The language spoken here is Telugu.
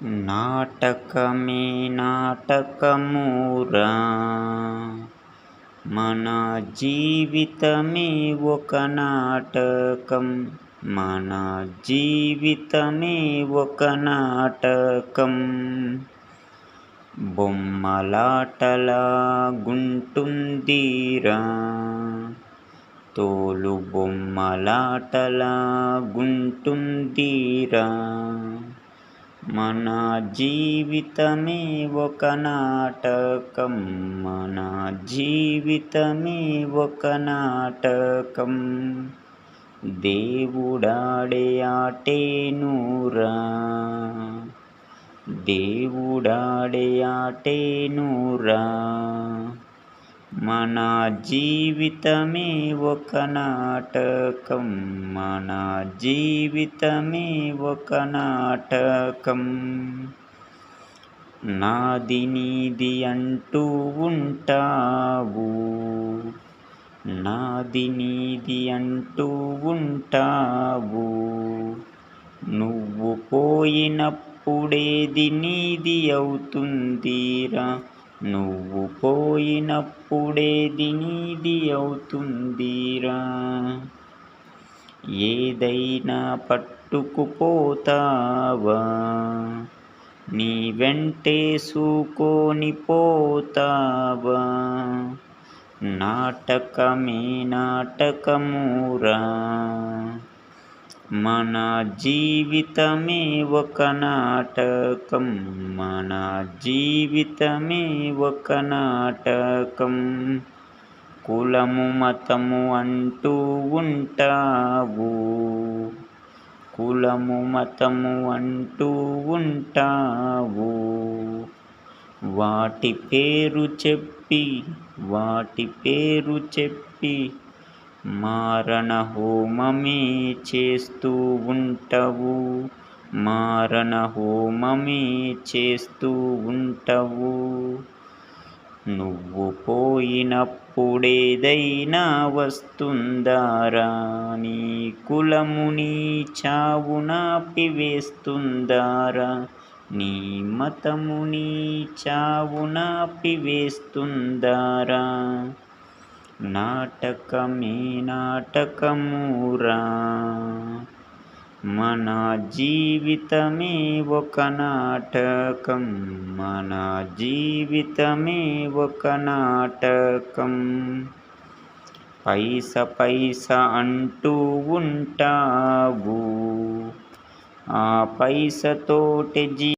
నాటకమే నాటకమురా, మన జీవితమే ఒక నాటకం. మన జీవితమే ఒక నాటకం. బొమ్మలాటలా గుంటుందిరా, తోలు బొమ్మలాటలా గుంటుందిరా. మన జీవితమే ఒక నాటకం. మన జీవితమే ఒక నాటకం. దేవుడాడే ఆటేనురా, దేవుడాడే ఆటేనురా. మన జీవితమే ఒక నాటకం. మన జీవితమే ఒక నాటకం. నాది నీది అంటూ ఉంటావు, నాది నీది అంటూ ఉంటావు. నువ్వు పోయినప్పుడేది నీది అవుతుందిరా, నువ్వు పోయినప్పుడేది నీది అవుతుందిరా. ఏదైనా పట్టుకుపోతావా, నీ వెంటేసుకొని పోతావా. నాటకమే నాటకమురా, మన జీవితమే ఒక నాటకం. మన జీవితమే ఒక నాటకం. కులము మతము అంటూ ఉంటావు, కులము మతము అంటూ ఉంటావు. వాటి పేరు చెప్పి, వాటి పేరు చెప్పి మారణ హోమమే చేస్తూ ఉంటావు, మారణ హోమమే చేస్తూ ఉంటావు. నువ్వు పోయినప్పుడేదైనా వస్తుందారా, నీ కులముని చావునాపివేస్తుందారా, నీ మతముని చావునాపివేస్తుందారా. నాటకమే నాటకమురా, మన జీవితమే ఒక నాటకం. మన జీవితమే ఒక నాటకం. పైస పైస అంటూ ఉంటావు, ఆ పైసతోటి